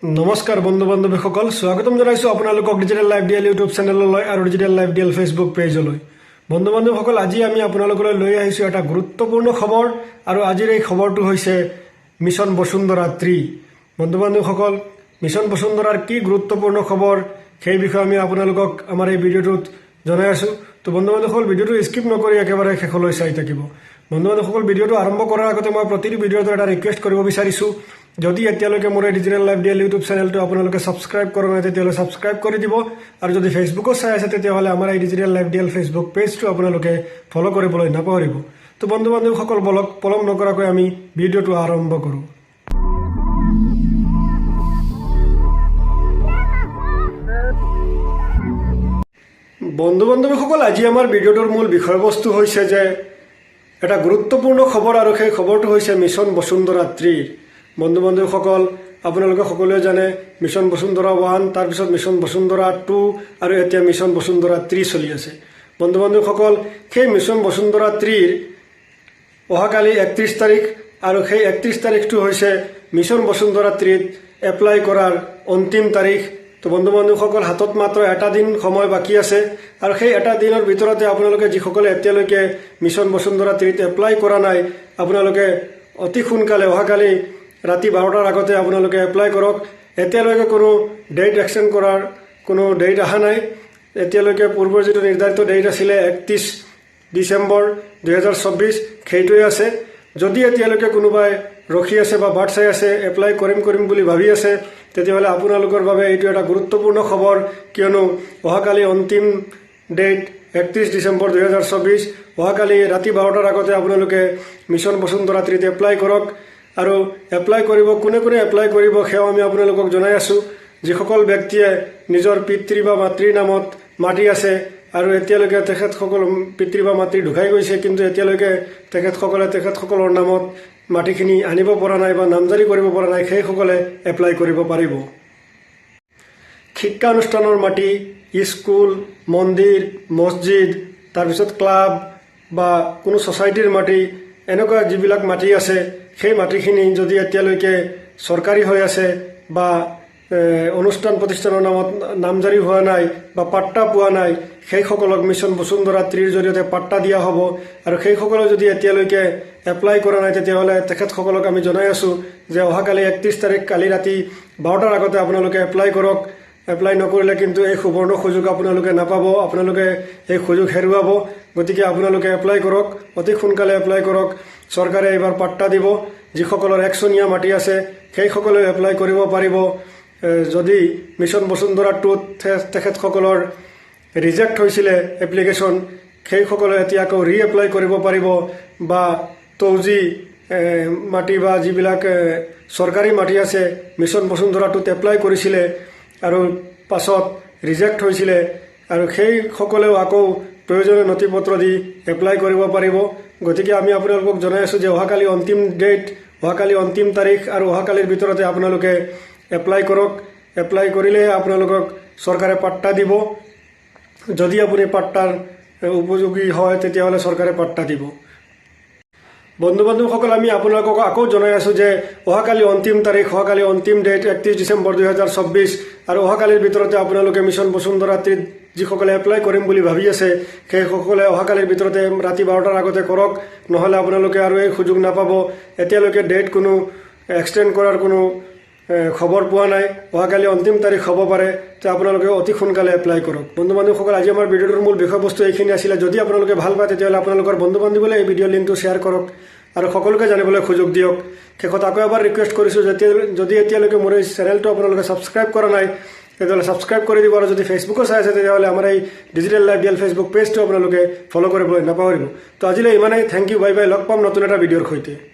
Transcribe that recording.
নমস্কাৰ বন্ধু বান্ধৱীসকল, স্বাগতম জনাইছোঁ আপোনালোকক ডিজিটেল লাইভ ডিএল ইউটিউব চেনেললৈ আৰু ডিজিটেল লাইভ ডিএল ফেচবুক পেজলৈ। বন্ধু বান্ধৱীসকল, আজি আমি আপোনালোকলৈ লৈ আহিছোঁ এটা গুৰুত্বপূৰ্ণ খবৰ, আৰু আজিৰ এই খবৰটো হৈছে মিছন বসুন্ধৰা 3। বন্ধু বান্ধৱীসকল, মিছন বসুন্ধৰাৰ কি গুৰুত্বপূৰ্ণ খবৰ সেই বিষয়ে আমি আপোনালোকক আমাৰ এই ভিডিঅ'টোত জনাই আছোঁ। তো বন্ধু বান্ধৱীসকল, ভিডিঅ'টো স্কিপ নকৰি একেবাৰে শেষলৈ চাই থাকিব। বন্ধু বান্ধৱীসকল, ভিডিঅ'টো আৰম্ভ কৰাৰ আগতে মই প্ৰতিটো ভিডিঅ'টো এটা ৰিকুৱেষ্ট কৰিব বিচাৰিছোঁ, যদি এতিয়ালৈকে মোৰ এই ডিজিটেল লাইভ ডিএল ইউটিউব চেনেলটো আপোনালোকে ছাবস্ক্ৰাইব কৰা নাই তেতিয়াহ'লে ছাবস্ক্ৰাইব কৰি দিব, আৰু যদি ফেচবুকত চাই আছে তেতিয়াহ'লে আমাৰ এই ডিজিটেল লাইভ ডিএল ফেচবুক পেজটো আপোনালোকে ফ'ল' কৰিবলৈ নাপাহৰিব। তো বন্ধু বান্ধৱীসকল, বলক পলম নকৰাকৈ আমি ভিডিঅ'টো আৰম্ভ কৰোঁ। বন্ধু বান্ধৱীসকল, আজি আমাৰ ভিডিঅ'টোৰ মূল বিষয়বস্তু হৈছে যে এটা গুৰুত্বপূৰ্ণ খবৰ, আৰু সেই খবৰটো হৈছে মিছন বসুন্ধৰা 3। বন্ধু বান্ধৱীসকল, আপোনালোকে সকলোৱে জানে মিছন বসুন্ধৰা 1, তাৰপিছত মিছন বসুন্ধৰা 2, আৰু এতিয়া মিছন বসুন্ধৰা 3 চলি আছে। বন্ধু বান্ধৱীসকল, সেই মিছন বসুন্ধৰা 3ৰ অহাকালি 31 তাৰিখ, আৰু সেই 31 তাৰিখটো হৈছে মিছন বসুন্ধৰা 3ত এপ্লাই কৰাৰ অন্তিম তাৰিখ। তো বন্ধু বান্ধৱীসকল, হাতত মাত্ৰ এটা দিন সময় বাকী আছে, আৰু সেই এটা দিনৰ ভিতৰতে আপোনালোকে যিসকলে এতিয়ালৈকে মিছন বসুন্ধৰা 3ত এপ্লাই কৰা নাই, আপোনালোকে অতি সোনকালে অহাকালি ৰাতি 12টাৰ আগতে আপোনালোকে এপ্লাই কৰক। এতিয়ালৈকে কোনো ডেট এক্সটেণ্ড কৰাৰ কোনো ডেট অহা নাই। এতিয়ালৈকে পূৰ্বৰ যিটো নিৰ্ধাৰিত ডেট আছিলে 31 ডিচেম্বৰ 2024, সেইটোৱে আছে। যদি এতিয়ালৈকে কোনোবাই ৰখি আছে বা বাট চাই আছে, এপ্লাই কৰিম বুলি ভাবি আছে, তেতিয়াহ'লে আপোনালোকৰ বাবে এইটো এটা গুৰুত্বপূৰ্ণ খবৰ, কিয়নো অহাকালি অন্তিম ডেট 31 ডিচেম্বৰ 2024। অহাকালি ৰাতি 12টাৰ আগতে আপোনালোকে মিছন বসুন্ধৰা 3ত এপ্লাই কৰক। আৰু এপ্লাই কৰিব, কোনে কোনে এপ্লাই কৰিব সেয়াও আমি আপোনালোকক জনাই আছোঁ। যিসকল ব্যক্তিয়ে নিজৰ পিতৃ বা মাতৃৰ নামত মাটি আছে, আৰু এতিয়ালৈকে তেখেতসকল পিতৃ বা মাতৃ ঢুকাই গৈছে, কিন্তু এতিয়ালৈকে তেখেতসকলৰ নামত মাটিখিনি আনিব পৰা নাই বা নামজাৰি কৰিব পৰা নাই, সেইসকলে এপ্লাই কৰিব পাৰিব। শিক্ষানুষ্ঠানৰ মাটি, স্কুল, মন্দিৰ, মছজিদ, তাৰপিছত ক্লাব বা কোনো ছ'চাইটিৰ মাটি, এনেকুৱা যিবিলাক মাটি আছে, সেই মাটিখিনি যদি এতিয়ালৈকে চৰকাৰী হৈ আছে বা অনুষ্ঠান প্ৰতিষ্ঠানৰ নামত নামজাৰি হোৱা নাই বা পাট্টা পোৱা নাই, সেইসকলক মিছন বসুন্ধৰা 3ৰ জৰিয়তে পাট্টা দিয়া হ'ব। আৰু সেইসকলে যদি এতিয়ালৈকে এপ্লাই কৰা নাই, তেতিয়াহ'লে তেখেতসকলক আমি জনাই আছোঁ যে অহাকালি 31 তাৰিখ, কালি ৰাতি 12টাৰ আগতে আপোনালোকে এপ্লাই কৰক। এপ্লাই নকৰিলে কিন্তু এই সুবৰ্ণ সুযোগ আপোনালোকে নাপাব, আপোনালোকে এই সুযোগ হেৰুৱাব। গতিকে আপোনালোকে এপ্লাই কৰক, অতি সোনকালে এপ্লাই কৰক। চৰকাৰে এইবাৰ পাট্টা দিব। যিসকলৰ 100 মাটি আছে, সেইসকলে এপ্লাই কৰিব পাৰিব। যদি মিছন বসুন্ধৰা 2ত তেখেতসকলৰ ৰিজেক্ট হৈছিলে এপ্লিকেশ্যন, সেইসকলে এতিয়া আকৌ এপ্লাই কৰিব পাৰিব। বা তৌজি মাটি বা যিবিলাক চৰকাৰী মাটি আছে, মিছন বসুন্ধৰা 2ত এপ্লাই কৰিছিলে আৰু পাছত ৰিজেক্ট হৈছিলে, আৰু সেইসকলেও আকৌ প্ৰয়োজনীয় নথি পত্ৰ দি এপ্লাই কৰিব পাৰিব। গতিকে আমি আপোনালোকক জনাই আছোঁ যে অহাকালি অন্তিম ডেট, অহাকালি অন্তিম তাৰিখ, আৰু অহাকালিৰ ভিতৰতে আপোনালোকে এপ্লাই কৰক। এপ্লাই কৰিলেহে আপোনালোকক চৰকাৰে পাট্টা দিব। যদি আপুনি পাট্টাৰ উপযোগী হয়, তেতিয়াহ'লে চৰকাৰে পাট্টা দিব। বন্ধু বান্ধৱীসকল, আমি আপোনালোকক আকৌ জনাই আছোঁ যে অহাকালি অন্তিম তাৰিখ, অহাকালি অন্তিম ডেট 31 ডিচেম্বৰ 2024, আৰু অহাকালিৰ ভিতৰতে আপোনালোকে মিছন বসুন্ধৰা 3ত যিসকলে এপ্লাই কৰিম বুলি ভাবি আছে, সেইসকলে অহাকালিৰ ভিতৰতে ৰাতি 12টাৰ আগতে কৰক, নহ'লে আপোনালোকে আৰু এই সুযোগ নাপাব। এতিয়ালৈকে ডেট কোনো এক্সটেণ্ড কৰাৰ কোনো খবৰ পোৱা নাই। অহাকালি অন্তিম তাৰিখ হ'ব পাৰে, তো আপোনালোকে অতি সোনকালে এপ্লাই কৰক। বন্ধু বান্ধৱীসকল, আজি আমাৰ ভিডিঅ'টোৰ মূল বিষয়বস্তু এইখিনি আছিলে। যদি আপোনালোকে ভাল পায়, তেতিয়াহ'লে আপোনালোকৰ বন্ধু বান্ধৱীলৈ এই ভিডিঅ' লিংকটো শ্বেয়াৰ কৰক আৰু সকলোকে জানিবলৈ সুযোগ দিয়ক। শেষত আকৌ এবাৰ ৰিকুৱেষ্ট কৰিছোঁ, যদি এতিয়ালৈকে মোৰ এই চেনেলটো আপোনালোকে ছাবস্ক্ৰাইব কৰা নাই, তেতিয়াহ'লে ছাবস্ক্ৰাইব কৰি দিব। আৰু যদি ফেচবুকত চাই আছে, তেতিয়াহ'লে আমাৰ এই ডিজিটেল লাইভ ডিএল ফেচবুক পেজটো আপোনালোকে ফ'ল' কৰিবলৈ নাপাহৰিব। তো আজিলৈ ইমানেই। Thank U, bye bye. লগ পাম নতুন এটা ভিডিঅ'ৰ সৈতে।